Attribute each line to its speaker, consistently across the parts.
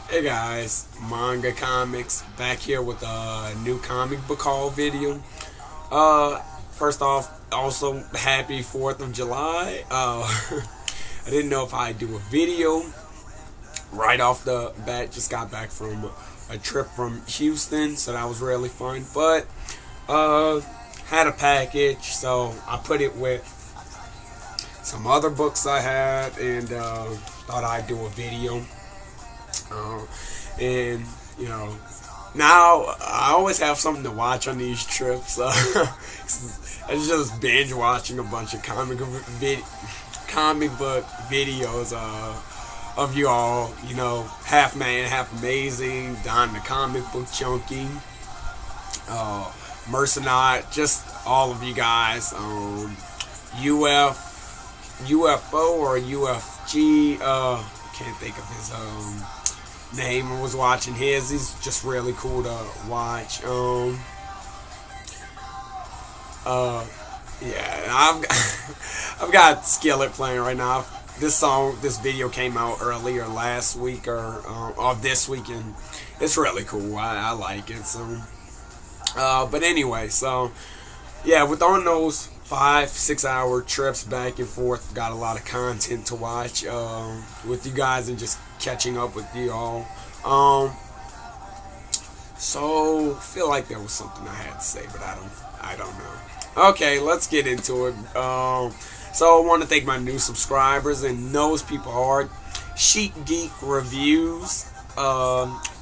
Speaker 1: Hey guys, Manga Comics back here with a new comic book haul video. First off, also happy 4th of July. I didn't know if I'd do a video right off the bat. Just got back from a trip from Houston, so that was really fun. But had a package, so I put it with some other books I had, and thought I'd do a video. Uh, and you know, now I always have something to watch on these trips. I just binge watching a bunch of comic book videos of you all. You know, Half Man, Half Amazing, Don the Comic Book Junkie, Mercenaut, just all of you guys. UFO or UFG. Can't think of his name. I was watching his. He's just really cool to watch. Yeah, I've got Skillet playing right now. This video came out earlier last week or this week, and it's really cool. I like it. So, but anyway, so yeah, with on those 5-6 hour trips back and forth, got a lot of content to watch with you guys and just catching up with you all. So feel like there was something I had to say, but I don't know. Okay, let's get into it. So I want to thank my new subscribers and those people hard. Sheet Geek Reviews,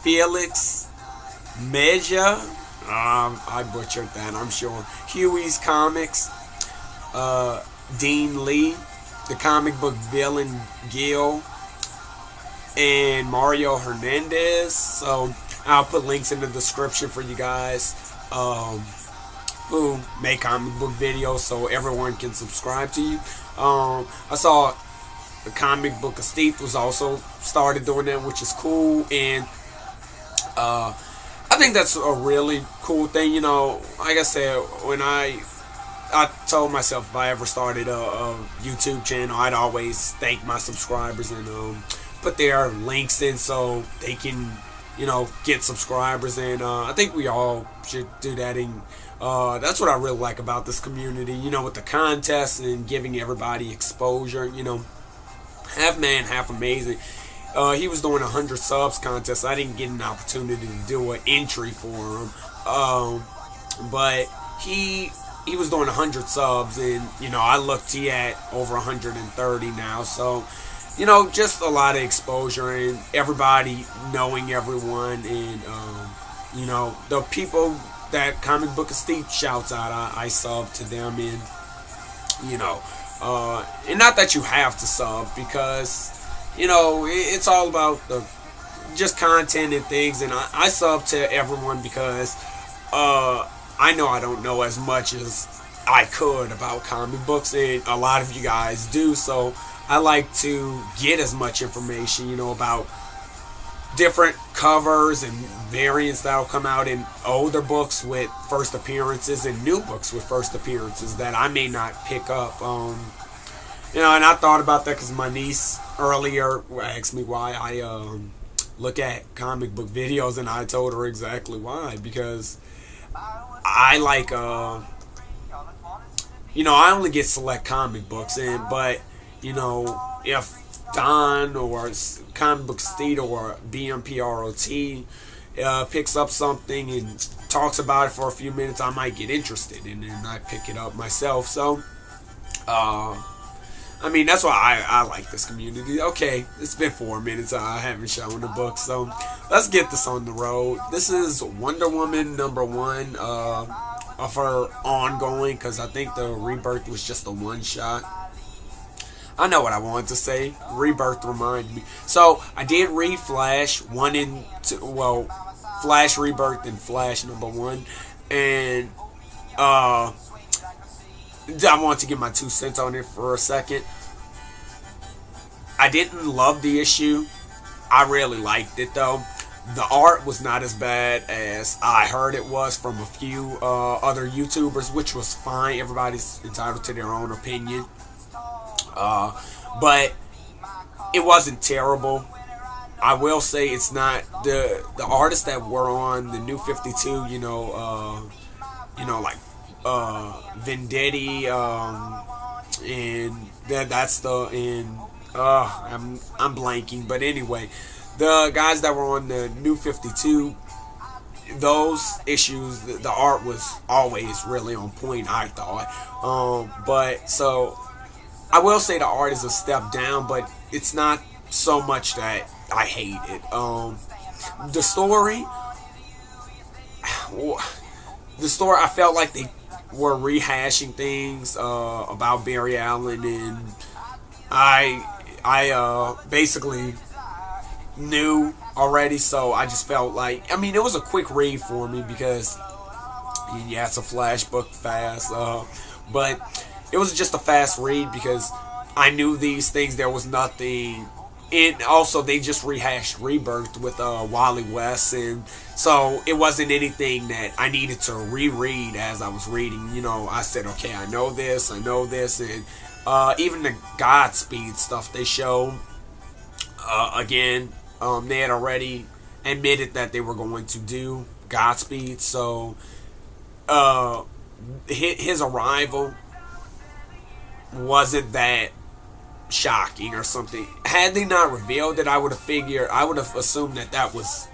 Speaker 1: Felix Meja. I butchered that, I'm sure. Huey's Comics, Dean Lee, the comic book villain Gil, and Mario Hernandez. So I'll put links in the description for you guys who make comic book videos, so everyone can subscribe to you. I saw the comic book of Steve was also started doing that, which is cool, and I think that's a really cool thing. You know, like I said, when I told myself if I ever started a YouTube channel, I'd always thank my subscribers and put their links in so they can, get subscribers. And I think we all should do that. And that's what I really like about this community, with the contests and giving everybody exposure. Half Man, Half Amazing. He was doing 100 subs contest. I didn't get an opportunity to do an entry for him, but he was doing 100 subs, and I looked, he had over 130 now. So, just a lot of exposure and everybody knowing everyone, and the people that Comic Book of Steve shouts out, I sub to them, and and not that you have to sub, because it's all about the just content and things, and I sub to everyone because I know I don't know as much as I could about comic books, and a lot of you guys do, so I like to get as much information, about different covers and variants that'll come out in older books with first appearances and new books with first appearances that I may not pick up. And I thought about that because my niece earlier asked me why I look at comic book videos, and I told her exactly why. Because I like, I only get select comic books, but if Don or Comic Book Steve or BMPROT picks up something and talks about it for a few minutes, I might get interested, and then I pick it up myself. So, that's why I like this community. Okay, it's been 4 minutes. I haven't shown the book, so let's get this on the road. This is Wonder Woman #1 of her ongoing, because I think the Rebirth was just a one-shot. I know what I wanted to say. Rebirth reminded me. So, I did read Flash 1 and 2. Well, Flash Rebirth and Flash #1. And, I want to give my 2 cents on it for a second. I didn't love the issue. I really liked it, though. The art was not as bad as I heard it was from a few other YouTubers, which was fine. Everybody's entitled to their own opinion. But it wasn't terrible. I will say it's not the artists that were on the New 52. Like Vendetti, and that's the and I'm blanking, but anyway, the guys that were on the New 52, those issues, the art was always really on point, I thought. But so I will say the art is a step down, but it's not so much that I hate it. The story, I felt like they were rehashing things about Barry Allen, and I basically knew already, so I just felt like, I mean, it was a quick read for me because yeah, it's a flash book fast, but it was just a fast read because I knew these things. There was nothing. And also, they just rehashed Rebirth with Wally West, and so it wasn't anything that I needed to reread as I was reading. I said, okay, I know this, and even the Godspeed stuff they showed, again, they had already admitted that they were going to do Godspeed, so his arrival wasn't that shocking or something. Had they not revealed it, I would have assumed that was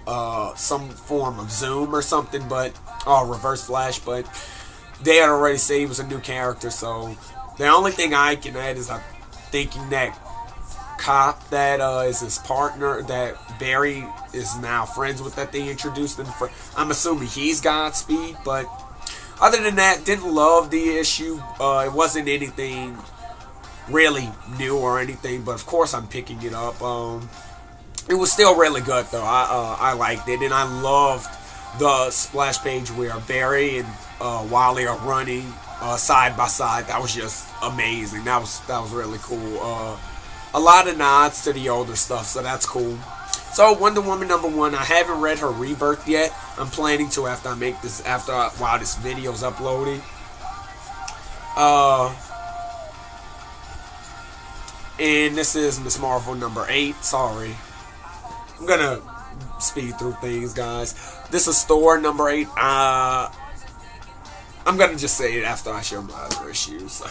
Speaker 1: some form of Zoom or something, but Reverse Flash. But they had already said he was a new character, so the only thing I can add is I'm thinking that cop that is his partner that Barry is now friends with, that they introduced him for. I'm assuming he's Godspeed, but other than that, didn't love the issue. It wasn't anything really new or anything, but of course I'm picking it up. It was still really good though. I liked it, and I loved the splash page where Barry and Wally are running side by side. That was just amazing. That was really cool. A lot of nods to the older stuff, so that's cool. So Wonder Woman #1, I haven't read her Rebirth yet. I'm planning to while this video's uploading. And this is Miss Marvel #8. Sorry. I'm gonna speed through things, guys. This is Thor #8. I'm gonna just say it after I show my other issues.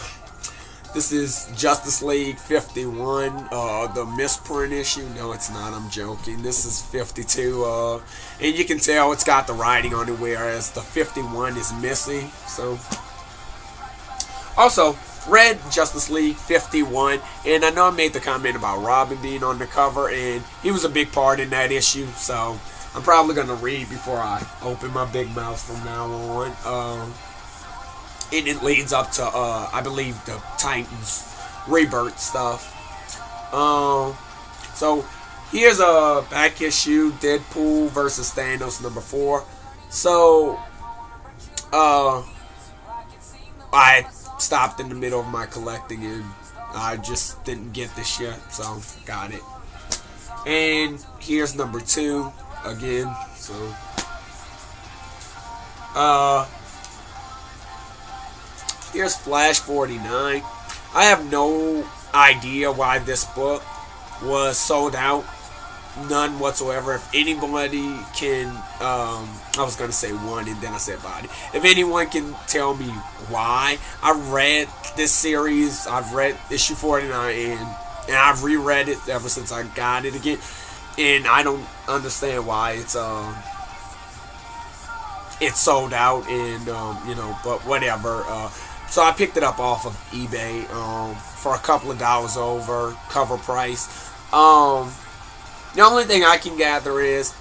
Speaker 1: This is Justice League 51, the misprint issue. No, it's not. I'm joking. This is 52, and you can tell it's got the writing on it, whereas the 51 is missing. So, also, read Justice League 51, and I know I made the comment about Robin being on the cover, and he was a big part in that issue, so I'm probably going to read before I open my big mouth from now on. And it leads up to, I believe, the Titans Rebirth stuff. So, here's a back issue, Deadpool versus Thanos #4. So, I stopped in the middle of my collecting and I just didn't get this yet, so got it. And here's #2 again. So here's Flash 49. I have no idea why this book was sold out. None whatsoever. If anybody can, I was going to say one and then I said body. If anyone can tell me why. I read this series. I've read issue 49 and I've reread it ever since I got it again. And I don't understand why it's sold out, and but whatever. So I picked it up off of eBay for a couple of dollars over cover price. The only thing I can gather is,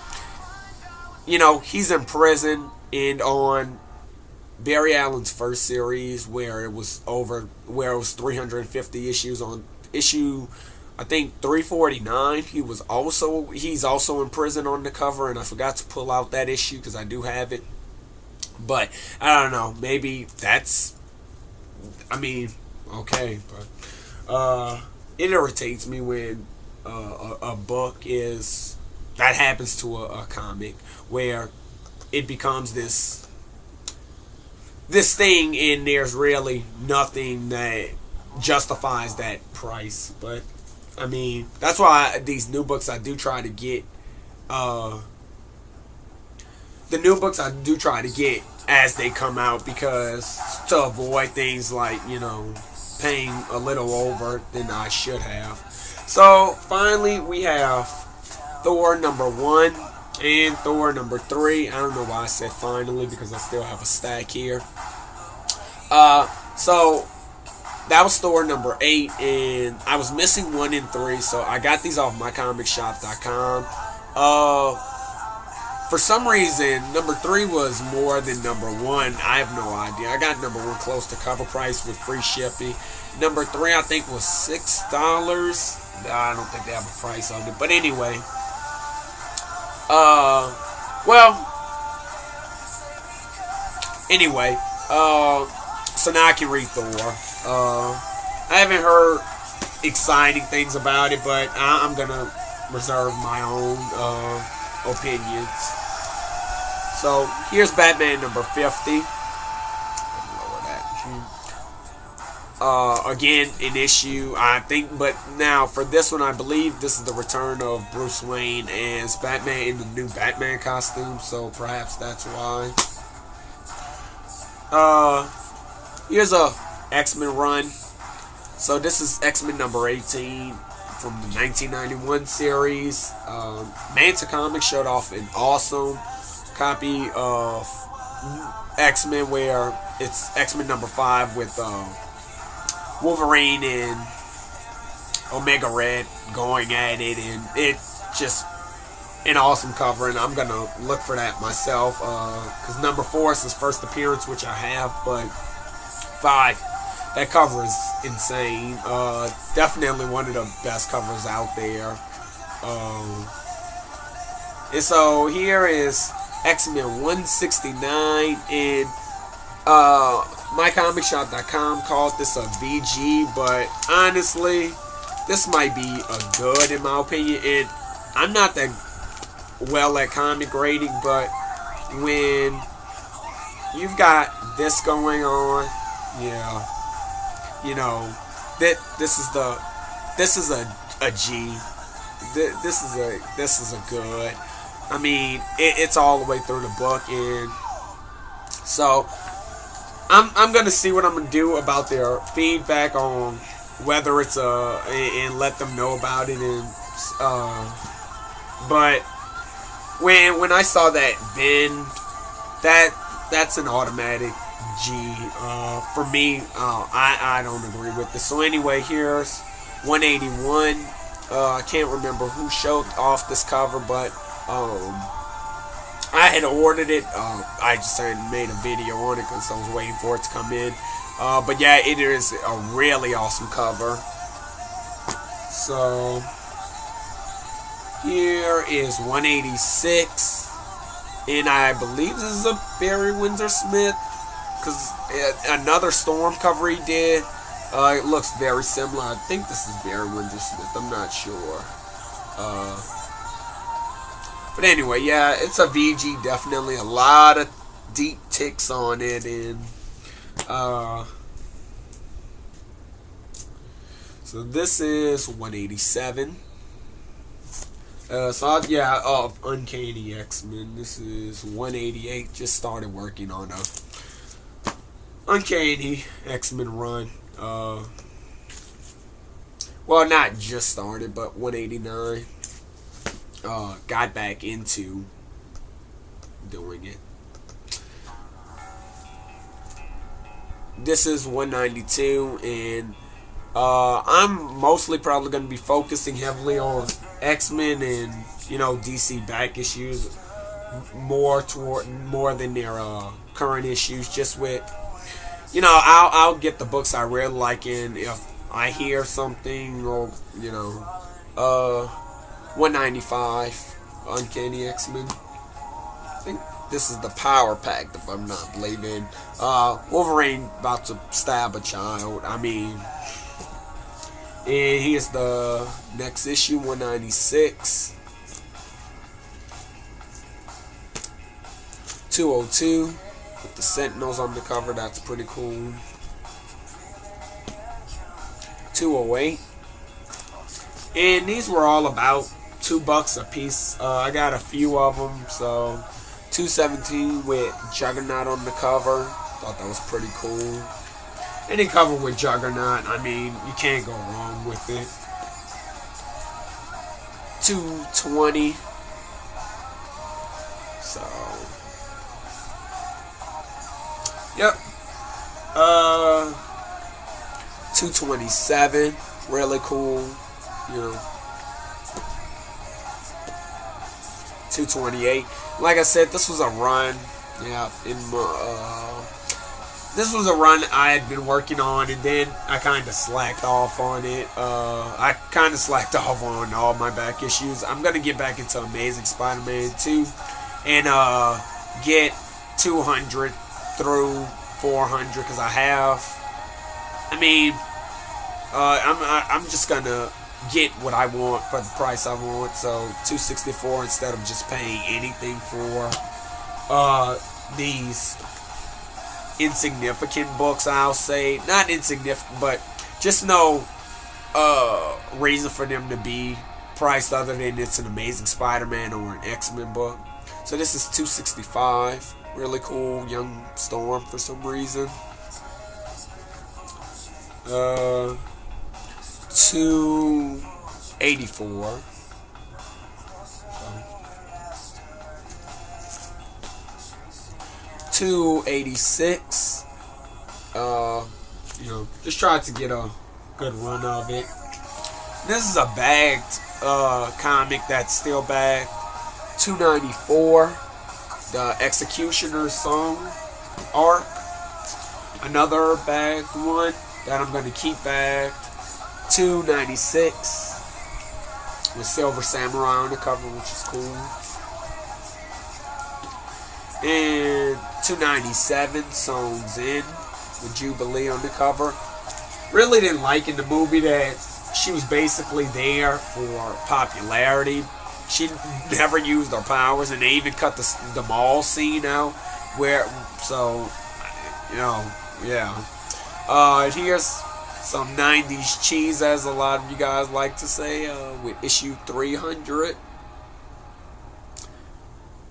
Speaker 1: he's in prison, and on Barry Allen's first series, where it was 350 issues, on issue, I think 349, he's also in prison on the cover, and I forgot to pull out that issue because I do have it. But I don't know, maybe that's, okay, but it irritates me when a book that happens to a comic where it becomes this thing, and there's really nothing that justifies that price. But that's why these new books I do try to get The new books I do try to get as they come out, because to avoid things like, paying a little over than I should have. So finally we have Thor #1 and Thor #3. I don't know why I said finally, because I still have a stack here. So that was Thor #8, and I was missing 1 and 3, so I got these off mycomicshop.com. For some reason, #3 was more than #1. I have no idea. I got #1 close to cover price with free shipping. #3 I think was $6. I don't think they have a price on it, but anyway. So now I can read Thor. I haven't heard exciting things about it, but I'm gonna reserve my own opinions. So here's Batman #50. Lower that. Again, an issue, I think, but now for this one, I believe this is the return of Bruce Wayne as Batman in the new Batman costume, so perhaps that's why. Here's a X-Men run. So this is X-Men #18 from the 1991 series. Manta Comics showed off an awesome copy of X-Men where it's X-Men #5 with Wolverine and Omega Red going at it, and it's just an awesome cover, and I'm gonna look for that myself, because #4 is his first appearance, which I have, but 5, that cover is insane. Definitely one of the best covers out there. And so here is X-Men 169, and mycomicshop.com called this a VG, but honestly, this might be a good in my opinion. And I'm not that well at comic grading, but when you've got this going on, yeah, that this is a G. This is a good. I mean, it's all the way through the book, and so I'm gonna see what I'm gonna do about their feedback on whether it's and let them know about it, and but when I saw that Ben, that's an automatic G for me. I don't agree with this. So anyway, here's 181. I can't remember who showed off this cover, but I had ordered it. I just hadn't made a video on it because I was waiting for it to come in. But yeah, it is a really awesome cover. So here is 186, and I believe this is a Barry Windsor Smith, because another Storm cover he did. It looks very similar. I think this is Barry Windsor Smith. I'm not sure. But anyway, yeah, it's a VG. Definitely a lot of deep ticks on it, and so this is 187. Uncanny X-Men. This is 188. Just started working on a Uncanny X-Men run. Well, not just started, but 189. Got back into doing it. This is 192, and I'm mostly probably going to be focusing heavily on X-Men and DC back issues more than their current issues. Just with I'll get the books I really like, and if I hear something, or 195 Uncanny X-Men. I think this is the Power Pack, if I'm not blaming. Wolverine about to stab a child. I mean, and here's the next issue, 196. 202 with the Sentinels on the cover. That's pretty cool. 208. And these were all about $2 a piece. I got a few of them, so 217 with Juggernaut on the cover. Thought that was pretty cool. Any cover with Juggernaut, I mean, you can't go wrong with it. 220. So, yep. 227, really cool. You know, 228. Like I said, this was a run. Yeah, this was a run I had been working on, and then I kind of slacked off on it. I kind of slacked off on all my back issues. I'm gonna get back into Amazing Spider-Man 2 and get 200 through 400 because I have. I mean, I'm just gonna get what I want for the price I want. So 264 instead of just paying anything for these insignificant books. I'll say not insignificant, but just no reason for them to be priced other than it's an Amazing Spider-Man or an X-Men book. So this is 265. Really cool. Young Storm for some reason. 284. 286. You know, just tried to get a good run of it. This is a bagged comic that's still bagged. 294. The Executioner's Song arc. Another bagged one that I'm going to keep bagged. 296 with Silver Samurai on the cover, which is cool. And 297 Songs In with Jubilee on the cover. Really didn't like in the movie that she was basically there for popularity. She never used her powers, and they even cut the mall scene out. Where, so, you know, yeah. Here's some 90s cheese, as a lot of you guys like to say, with issue 300.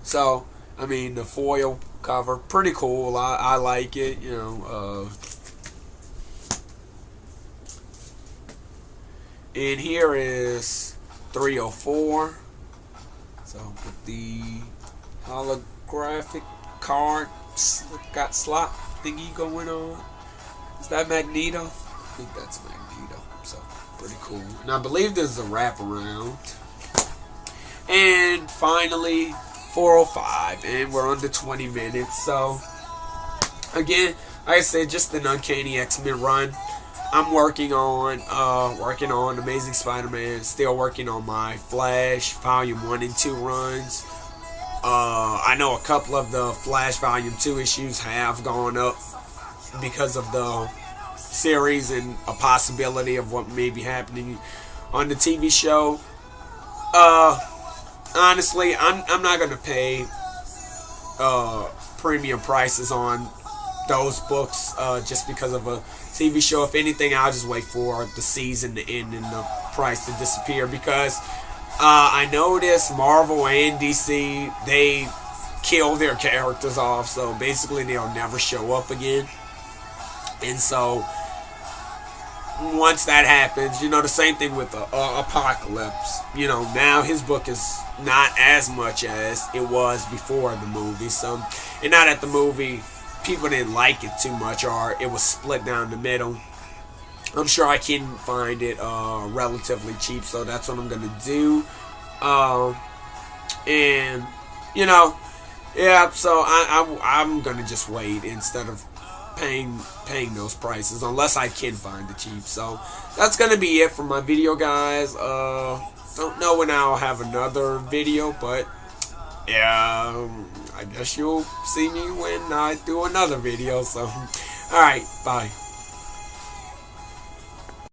Speaker 1: So, I mean, the foil cover, pretty cool. I like it, you know. And here is 304. So, with the holographic card got slot thingy going on. Is that Magneto? I think that's Magneto. So, pretty cool. And I believe there's a wraparound. And finally, 405. And we're under 20 minutes. So, again, like I said, just an Uncanny X-Men run. I'm working on Amazing Spider-Man. Still working on my Flash Volume 1 and 2 runs. I know a couple of the Flash Volume 2 issues have gone up because of the series and a possibility of what may be happening on the TV show. Honestly, I'm not going to pay premium prices on those books just because of a TV show. If anything, I'll just wait for the season to end and the price to disappear, because I noticed Marvel and DC, they kill their characters off, so basically they'll never show up again. And so once that happens, you know, the same thing with Apocalypse. You know, now his book is not as much as it was before the movie. So, and now that the movie, people didn't like it too much, or it was split down the middle, I'm sure I can find it relatively cheap, so that's what I'm gonna do. And you know, yeah. So I'm gonna just wait instead of paying those prices, unless I can find it cheap. So that's gonna be it for my video, guys. Don't know when I'll have another video, but yeah, I guess you'll see me when I do another video. So, alright, bye.